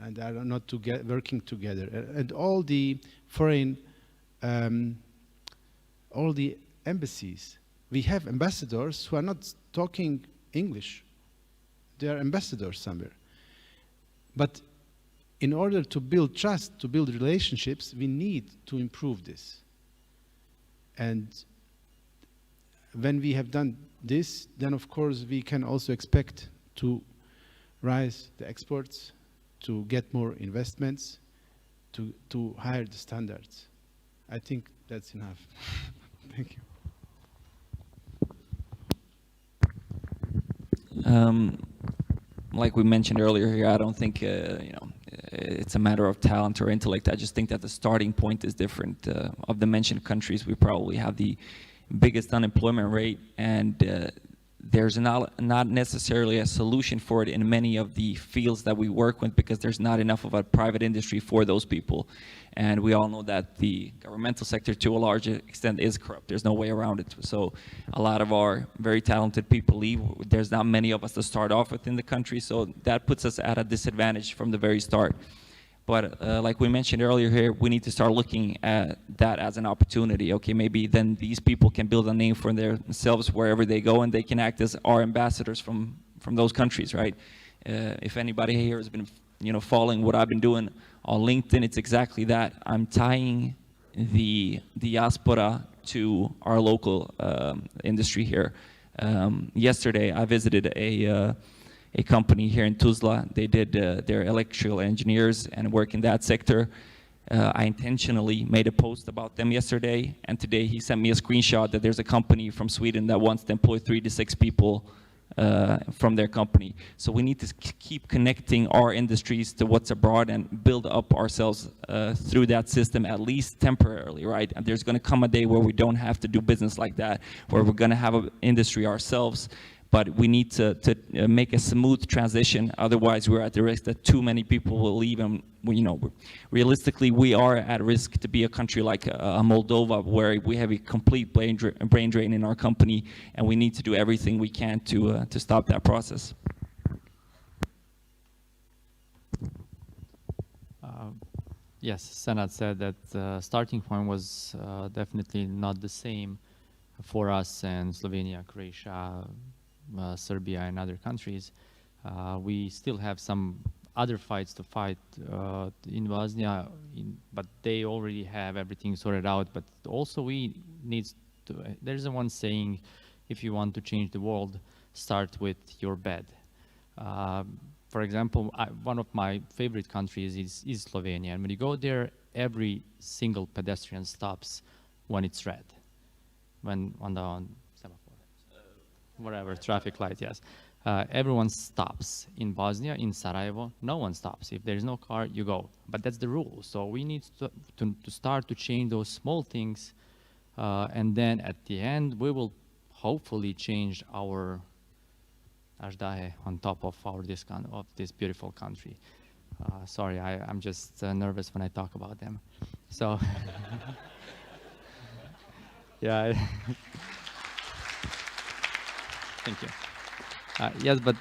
and are not working together, and all the foreign all the embassies, we have ambassadors who are not talking English. They are ambassadors somewhere. But in order to build trust, to build relationships, we need to improve this. And when we have done this, then of course we can also expect to rise the exports, to get more investments, to higher the standards. I think that's enough. Thank you. Like we mentioned earlier here, I don't think it's a matter of talent or intellect. I just think that the starting point is different. Of the mentioned countries, we probably have the biggest unemployment rate, and there's not necessarily a solution for it in many of the fields that we work with, because there's not enough of a private industry for those people. And we all know that the governmental sector, to a large extent, is corrupt. There's no way around it. So a lot of our very talented people leave. There's not many of us to start off with in the country, so that puts us at a disadvantage from the very start. But like we mentioned earlier here, we need to start looking at that as an opportunity. Okay, maybe then these people can build a name for themselves wherever they go, and they can act as our ambassadors from those countries, right? If anybody here has been, following what I've been doing on LinkedIn, it's exactly that. I'm tying the diaspora to our local industry here. Yesterday, I visited a company here in Tuzla. They did their electrical engineers and work in that sector. I intentionally made a post about them yesterday, and today he sent me a screenshot that there's a company from Sweden that wants to employ 3 to 6 people from their company. So we need to keep connecting our industries to what's abroad and build up ourselves through that system, at least temporarily, right? And there's going to come a day where we don't have to do business like that, where we're going to have an industry ourselves. But we need to make a smooth transition. Otherwise, we're at the risk that too many people will leave. And realistically, we are at risk to be a country like Moldova, where we have a complete brain drain in our company, and we need to do everything we can to stop that process. Yes, Senad said that the starting point was definitely not the same for us and Slovenia, Croatia, Serbia and other countries. We still have some other fights to fight in Bosnia, but they already have everything sorted out. But also we need to, there's a one saying, if you want to change the world, start with your bed. For example, one of my favorite countries is Slovenia, and when you go there, every single pedestrian stops when it's red, when on semaphore. whatever, traffic light, yes. Everyone stops. In Bosnia, in Sarajevo, no one stops. If there's no car, you go. But that's the rule. So we need to start to change those small things, and then at the end, we will hopefully change our Ajdahe on top of this beautiful country. Sorry, I'm just nervous when I talk about them. So, yeah. Thank you. Yes, but,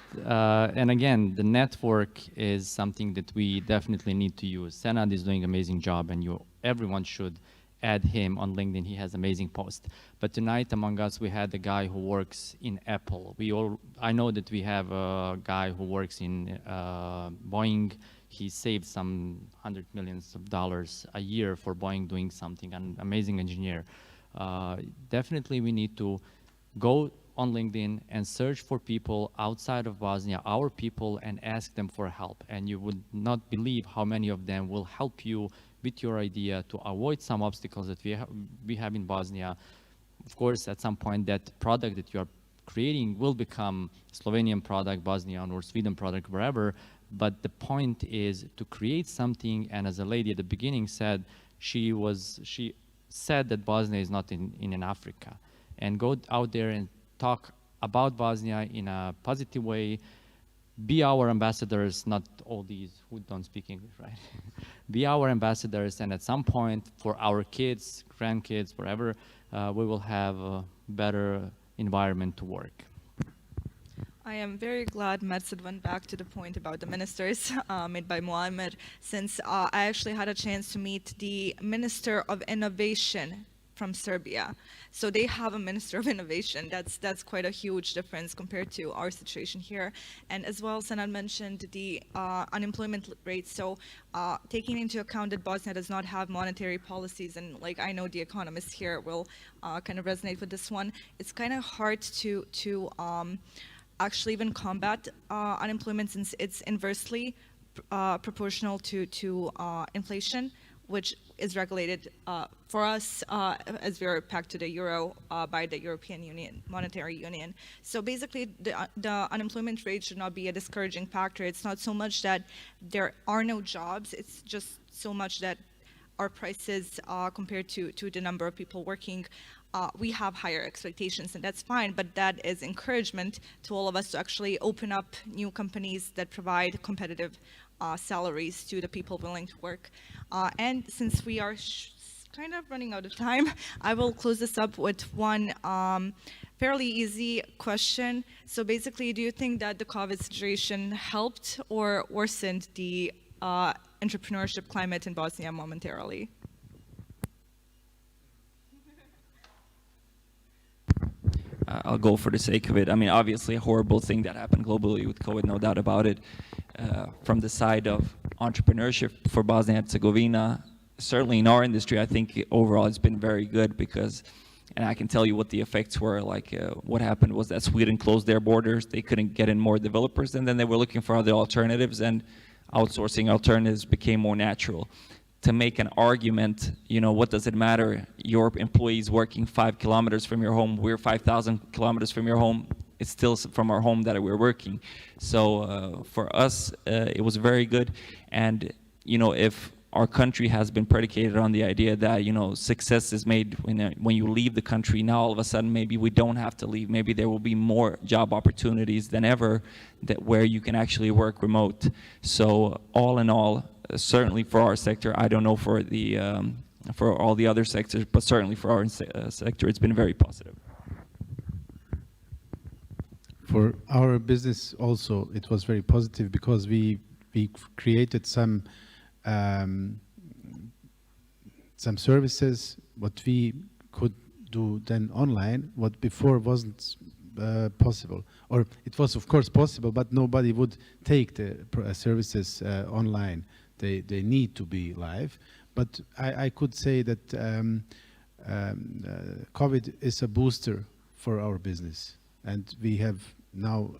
and again, the network is something that we definitely need to use. Senad is doing an amazing job, and everyone should add him on LinkedIn. He has amazing posts. But tonight among us, we had a guy who works in Apple. I know that we have a guy who works in Boeing. He saved some $100 million a year for Boeing doing something, an amazing engineer. Definitely we need to go on LinkedIn and search for people outside of Bosnia, our people, and ask them for help. And you would not believe how many of them will help you with your idea to avoid some obstacles that we have in Bosnia. Of course, at some point, that product that you are creating will become Slovenian product, Bosnian or Sweden product, wherever. But the point is to create something. And as a lady at the beginning said, she said that Bosnia is not in Africa. And go out there and talk about Bosnia in a positive way. Be our ambassadors, not all these who don't speak English, right? Be our ambassadors, and at some point, for our kids, grandkids, wherever, we will have a better environment to work. I am very glad Mersed went back to the point about the ministers made by Muamer, since I actually had a chance to meet the Minister of Innovation from Serbia. So they have a Minister of Innovation. That's quite a huge difference compared to our situation here. And as well, Senad mentioned the unemployment rate. So taking into account that Bosnia does not have monetary policies, and like I know the economists here will kind of resonate with this one, it's kind of hard to actually even combat unemployment, since it's inversely proportional to inflation, which is regulated for us as we are pegged to the euro by the European Union, Monetary Union. So basically, the unemployment rate should not be a discouraging factor. It's not so much that there are no jobs, it's just so much that our prices compared to the number of people working, we have higher expectations, and that's fine, but that is encouragement to all of us to actually open up new companies that provide competitive salaries to the people willing to work. And since we are kind of running out of time, I will close this up with one fairly easy question. So basically, do you think that the COVID situation helped or worsened the entrepreneurship climate in Bosnia momentarily? I'll go for the sake of it. I mean, obviously a horrible thing that happened globally with COVID, no doubt about it. From the side of entrepreneurship for Bosnia and Herzegovina, certainly in our industry, I think overall it's been very good because, and I can tell you what the effects were. Like what happened was that Sweden closed their borders. They couldn't get in more developers, and then they were looking for other alternatives, and outsourcing alternatives became more natural. To make an argument, you know, what does it matter? Your employees working 5 kilometers from your home, we're 5,000 kilometers from your home. It's still from our home that we're working. So for us, it was very good. And, you know, if our country has been predicated on the idea that, you know, success is made when you leave the country, now all of a sudden maybe we don't have to leave. Maybe there will be more job opportunities than ever where you can actually work remote. So all in all, certainly for our sector, I don't know for the for all the other sectors, but certainly for our sector, it's been very positive. For our business also, it was very positive because we created some services what we could do then online, what before wasn't possible. Or it was of course possible, but nobody would take the services online. They need to be live. But I could say that COVID is a booster for our business. And we have now,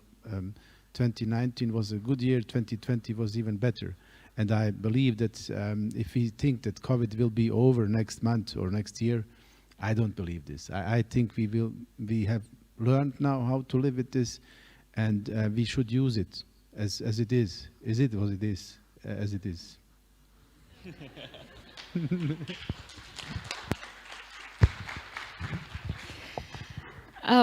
2019 was a good year, 2020 was even better. And I believe that if we think that COVID will be over next month or next year, I don't believe this. I think we have learned now how to live with this, and we should use it as it is. Is it what it is? As it is.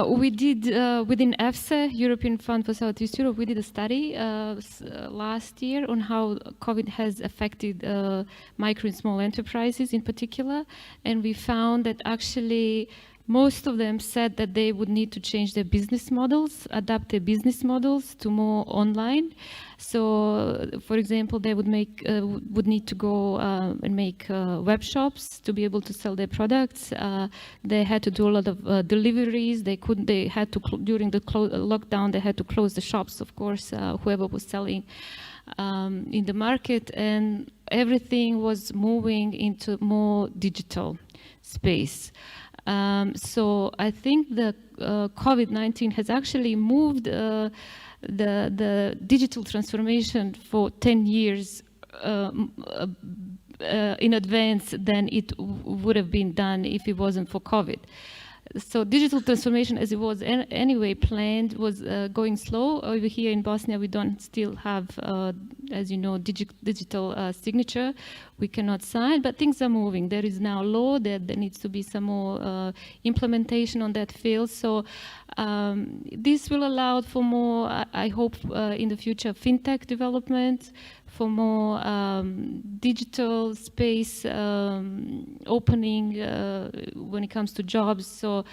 We did, within EFSA, European Fund for Southeast Europe, we did a study last year on how COVID has affected micro and small enterprises in particular. And we found that actually most of them said that they would need to change their business models, adapt their business models to more online. So, for example, they would need to go and make web shops to be able to sell their products. They had to do a lot of deliveries. They had to during the lockdown, they had to close the shops, of course, whoever was selling in the market, and everything was moving into more digital space. So I think the COVID-19 has actually moved the digital transformation for 10 years in advance than it would have been done if it wasn't for COVID. So digital transformation, as it was anyway planned, was going slow. Over here in Bosnia, we don't still have, as you know, digital signature. We cannot sign, but things are moving. There is now law that there needs to be some more implementation on that field. So this will allow for more, I hope, in the future, fintech development, for more digital space opening when it comes to jobs, so,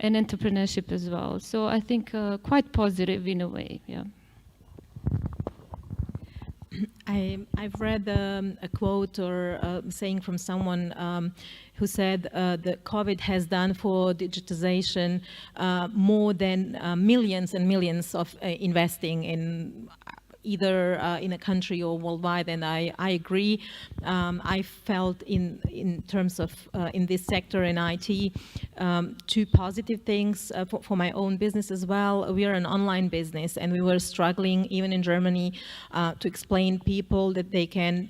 and entrepreneurship as well. So I think quite positive in a way, yeah. I've read a quote or saying from someone who said that COVID has done for digitization more than millions and millions of investing in either in a country or worldwide, and I agree. I felt in terms of in this sector in IT, two positive things for my own business as well. We are an online business, and we were struggling even in Germany to explain people that they can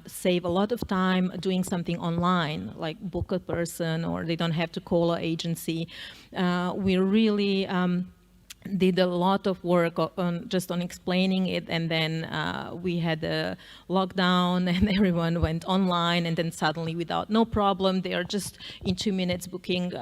save a lot of time doing something online, like book a person, or they don't have to call an agency. We really did a lot of work just on explaining it, and then we had a lockdown and everyone went online, and then suddenly without no problem they are just in 2 minutes booking.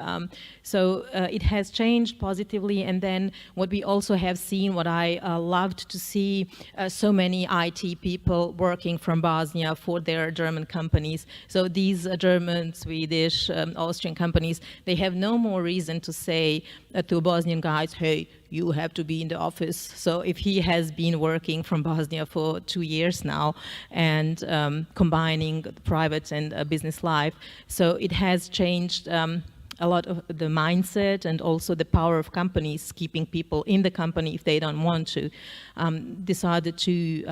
So it has changed positively. And then what we also have seen, what I loved to see, so many IT people working from Bosnia for their German companies. So these German, Swedish, Austrian companies, they have no more reason to say to Bosnian guys, hey, you have to be in the office. So if he has been working from Bosnia for 2 years now and combining private and business life, so it has changed a lot of the mindset and also the power of companies keeping people in the company if they don't want to. These are the two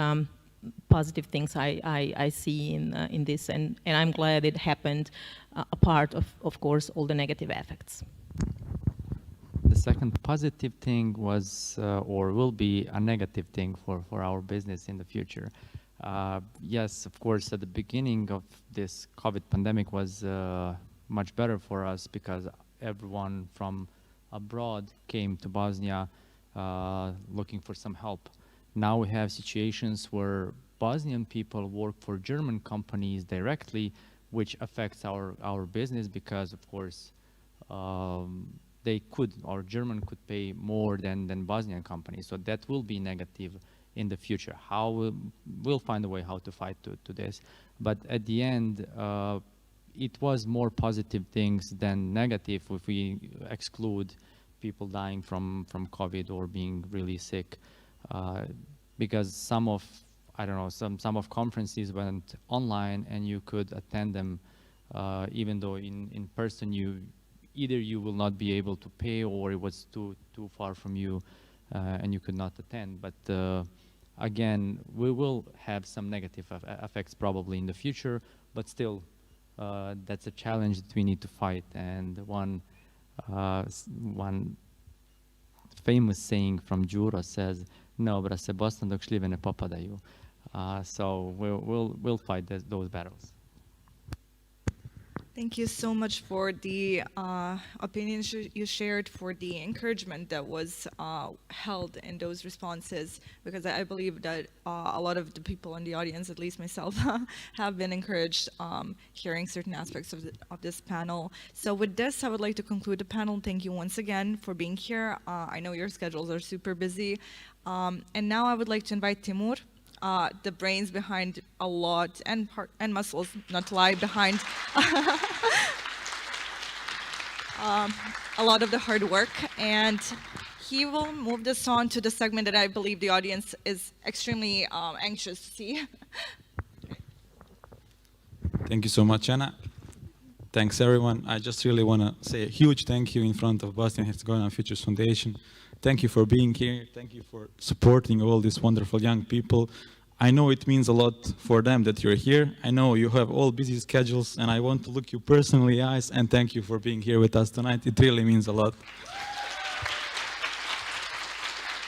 positive things I see in this, and I'm glad it happened, apart of course, all the negative effects. The second positive thing was, or will be, a negative thing for our business in the future. Yes, of course, at the beginning of this COVID pandemic was much better for us because everyone from abroad came to Bosnia looking for some help. Now we have situations where Bosnian people work for German companies directly, which affects our business because, of course, they could, or German could pay more than Bosnian companies. So that will be negative in the future. We'll find a way how to fight to this. But at the end, it was more positive things than negative if we exclude people dying from COVID or being really sick. Because some of conferences went online and you could attend them even though in person either you will not be able to pay or it was too far from you and you could not attend. But again, we will have some negative effects probably in the future, but still that's a challenge that we need to fight. And one famous saying from Đuro says, "Ne obra se Bosna dok šljive ne popadaju." So we'll fight those battles. Thank you so much for the opinions you shared, for the encouragement that was held in those responses, because I believe that a lot of the people in the audience, at least myself, have been encouraged hearing certain aspects of this panel. So with this, I would like to conclude the panel. Thank you once again for being here. I know your schedules are super busy. And now I would like to invite Timur, the brains behind a lot, and muscles, not to lie, behind a lot of the hard work. And he will move this on to the segment that I believe the audience is extremely anxious to see. Thank you so much, Ena. Thanks, everyone. I just really want to say a huge thank you in front of Bosnia Herzegovina Futures Foundation. Thank you for being here. Thank you for supporting all these wonderful young people. I know it means a lot for them that you're here. I know you have all busy schedules, and I want to look you personally in the eyes and thank you for being here with us tonight. It really means a lot.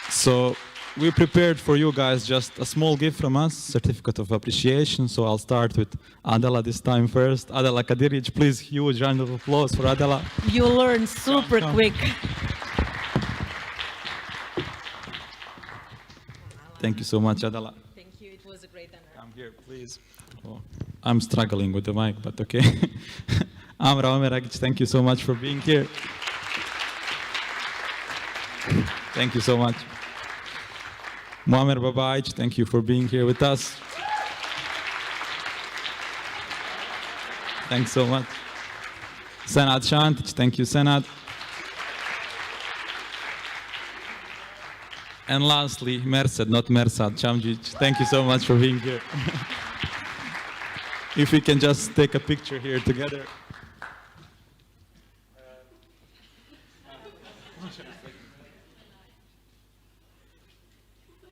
So we prepared for you guys just a small gift from us, certificate of appreciation. So I'll start with Adela this time first. Adela Kadiric, please, huge round of applause for Adela. You learn super quick. Thank you so much, Adela. Thank you. It was a great honor. Come here, please. Oh, I'm struggling with the mic, but okay. Amra, Omeragic, thank you so much for being here. Thank you so much. Muamer, Babajic, thank you for being here with us. Thanks so much. Senad Santic, thank you, Senad. And lastly, Mersed, not Mersed, Camdzic, thank you so much for being here. If we can just take a picture here together.